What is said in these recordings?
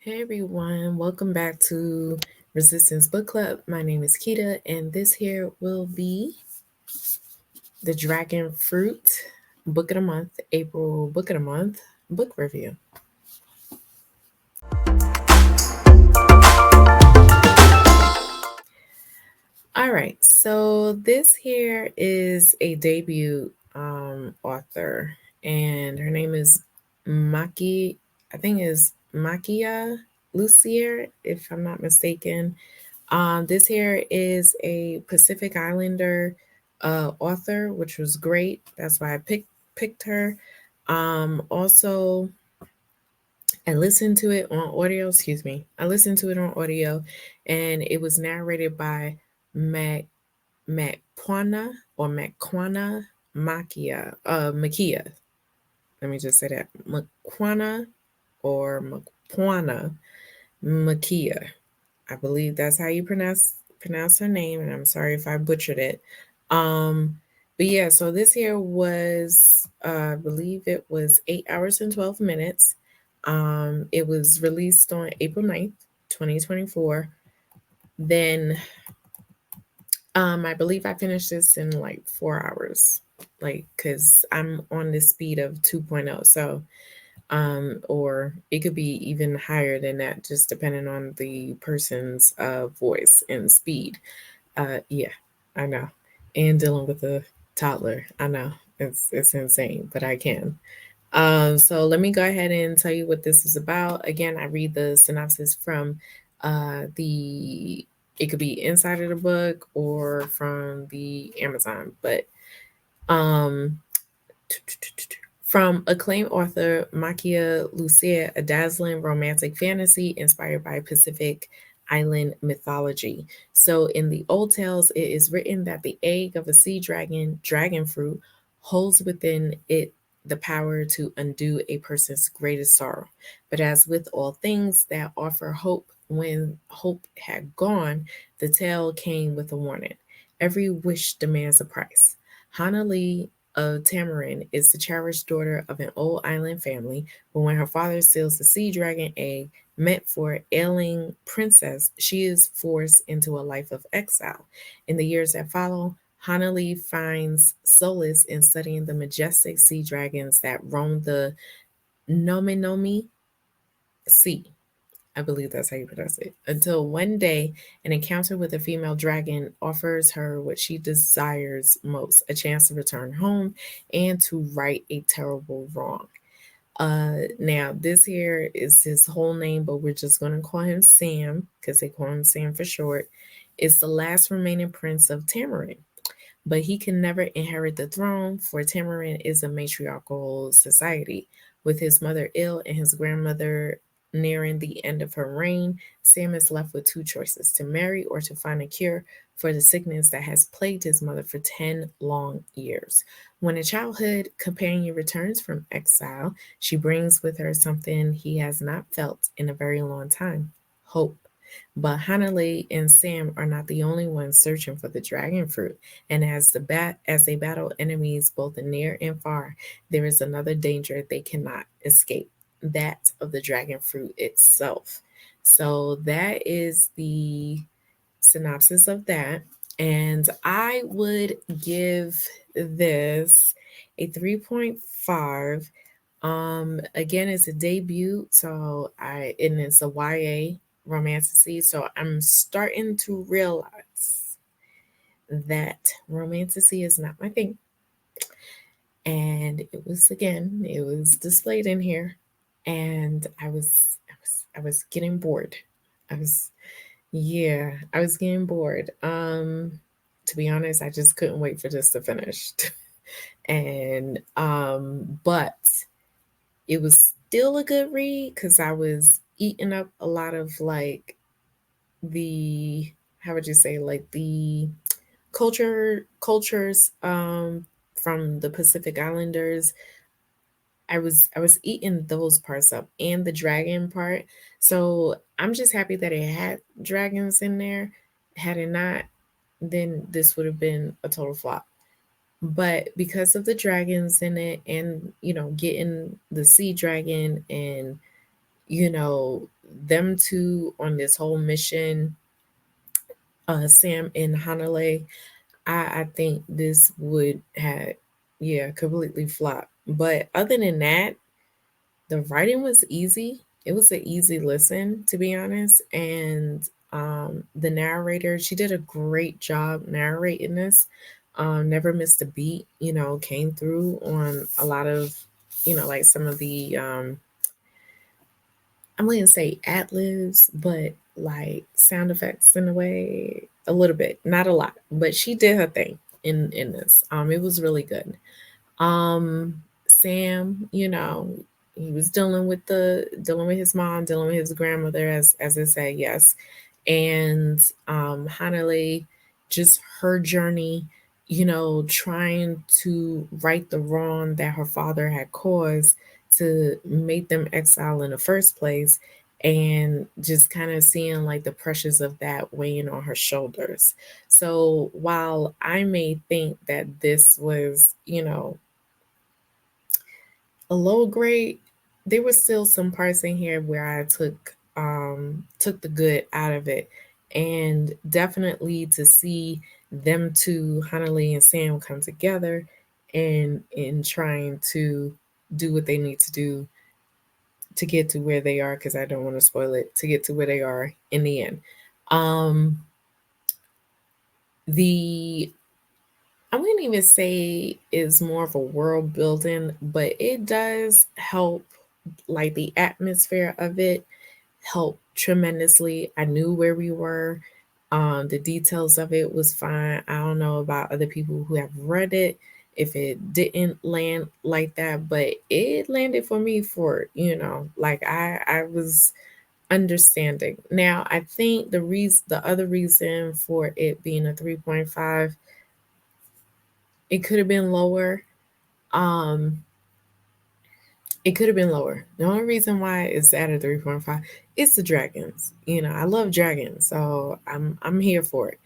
Hey everyone, welcome back to Resistance Book Club. My name is Keita, and this here will be the Dragonfruit Book of the Month, April Book of the Month book review. All right, so this here is a debut author, and her name is Maki. I think is Makia Lucier, if I'm not mistaken. This here is a Pacific Islander author, which was great. That's why I picked her. Also, I listened to it on audio. Excuse me. I listened to it on audio, and it was narrated by Mac Macquana or Macquana Makia. Let me just say that Macquana or Macquana Makia. I believe that's how you pronounce her name, and I'm sorry if I butchered it. But yeah, so this here was I believe it was 8 hours and 12 minutes. It was released on April 9th, 2024. Then I believe I finished this in like 4 hours. Like, cause I'm on the speed of 2.0. So or it could be even higher than that, just depending on the person's voice and speed. Yeah, I know. And dealing with a toddler, I know it's insane, but I can. So let me go ahead and tell you what this is about. Again, I read the synopsis from the. It could be inside of the book or from the Amazon, but um from acclaimed author Makia Lucia, a dazzling romantic fantasy inspired by Pacific Island mythology. So, in the old tales, it is written that the egg of a sea dragon, dragonfruit, holds within it the power to undo a person's greatest sorrow. But as with all things that offer hope, when hope had gone, the tale came with a warning. Every wish demands a price. Hana Lee of Tamarin is the cherished daughter of an old island family, but when her father steals the sea dragon egg meant for ailing princess, she is forced into a life of exile. In the years that follow, Hanali finds solace in studying the majestic sea dragons that roam the Nominomi Sea. I believe that's how you pronounce it. Until one day, an encounter with a female dragon offers her what she desires most, a chance to return home and to right a terrible wrong. Now, this here is his whole name, but we're just going to call him Sam because they call him Sam for short. Is the last remaining prince of Tamarin, but he can never inherit the throne, for Tamarin is a matriarchal society. With his mother ill and his grandmother nearing the end of her reign, Sam is left with two choices: to marry or to find a cure for the sickness that has plagued his mother for 10 long years. When a childhood companion returns from exile, she brings with her something he has not felt in a very long time: hope. But Hanalei and Sam are not the only ones searching for the dragon fruit, and as they battle enemies both near and far, there is another danger they cannot escape, that of the dragon fruit itself. So that is the synopsis of that. And I would give this a 3.5. Again, it's a debut, so and it's a YA romantasy. So I'm starting to realize that romantasy is not my thing. And it was displayed in here, and I was getting bored. I was Yeah, I was getting bored. To be honest, I just couldn't wait for this to finish. And but it was still a good read because I was eating up a lot of like the how would you say, like the cultures from the Pacific Islanders. I was eating those parts up and the dragon part. So I'm just happy that it had dragons in there. Had it not, then this would have been a total flop. But because of the dragons in it and getting the sea dragon and them two on this whole mission, Sam and Hanalei, I think this would have, yeah, completely flopped. But other than that, the writing was easy. It was an easy listen, to be honest. And the narrator, she did a great job narrating this. Never missed a beat, came through on a lot of, like some of the, I wouldn't say ad libs, but like sound effects in a way, a little bit, not a lot, but she did her thing in this. It was really good. Sam, he was dealing with his mom, dealing with his grandmother, as I say, yes. And Hanalei, just her journey, trying to right the wrong that her father had caused to make them exile in the first place, and just kind of seeing like the pressures of that weighing on her shoulders. So while I may think that this was, a low grade, there were still some parts in here where I took the good out of it. And definitely to see them two, Hanalei and Sam, come together and in trying to do what they need to do to get to where they are, because I don't want to spoil it, to get to where they are in the end. Um the I wouldn't even say is more of a world building, but it does help, like the atmosphere of it helped tremendously. I knew where we were. The details of it was fine. I don't know about other people who have read it, if it didn't land like that, but it landed for me for, like I was understanding. Now, I think the other reason for it being a 3.5, it could have been lower. Um, it could have been lower. The only reason why it's at a 3.5 is the dragons. I love dragons, so I'm here for it.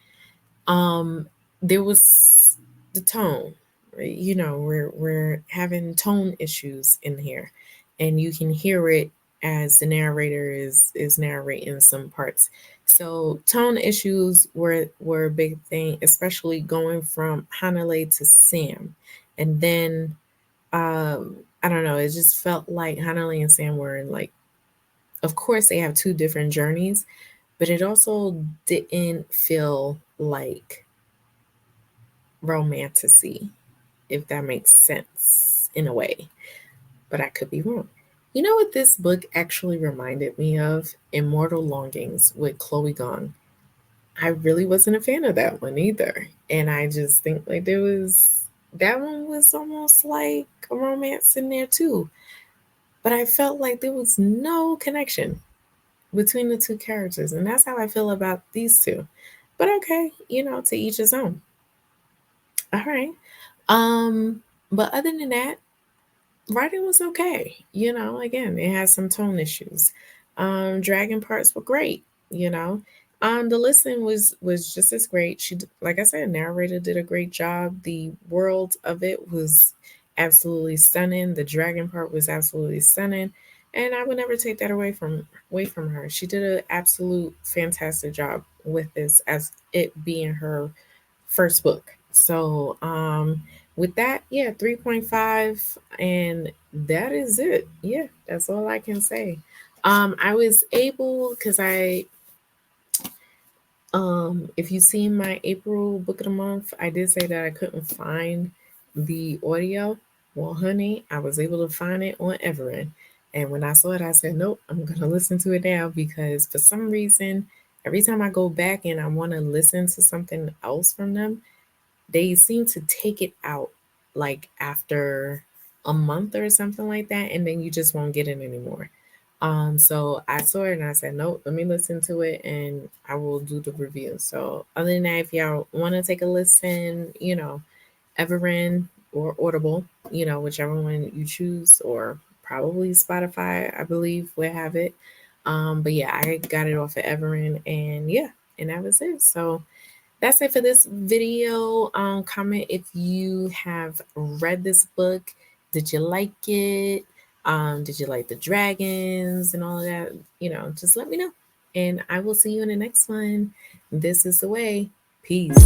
Um, there was the tone, right? We're having tone issues in here, and you can hear it as the narrator is narrating some parts. So tone issues were a big thing, especially going from Hanalei to Sam, and then I don't know, it just felt like Hanalei and Sam were in, like, of course they have two different journeys, but it also didn't feel like romanticy, if that makes sense in a way. But I could be wrong. You know what this book actually reminded me of? Immortal Longings with Chloe Gong. I really wasn't a fan of that one either. And I just think like that one was almost like a romance in there too. But I felt like there was no connection between the two characters. And that's how I feel about these two. But okay, to each his own. All right. But other than that, writing was okay. Again, it has some tone issues. Dragon parts were great, you know. The listening was just as great. Like I said, narrator did a great job. The world of it was absolutely stunning. The dragon part was absolutely stunning. And I would never take that away from her. She did an absolute fantastic job with this, as it being her first book. So with that, yeah, 3.5, and that is it. Yeah, that's all I can say. I was able, because if you see my April book of the month, I did say that I couldn't find the audio. Well, honey, I was able to find it on Everin. And when I saw it, I said, nope, I'm going to listen to it now, because for some reason, every time I go back and I want to listen to something else from them, they seem to take it out like after a month or something like that, and then you just won't get it anymore. So I saw it and I said, nope, let me listen to it and I will do the review. So other than that, if y'all want to take a listen, Everin or Audible, whichever one you choose, or probably Spotify, I believe will have it. But yeah, I got it off of Everin, and yeah, and that was it. So that's it for this video. Comment if you have read this book. Did you like it? Did you like the dragons and all of that? Just let me know. And I will see you in the next one. This is the way. Peace.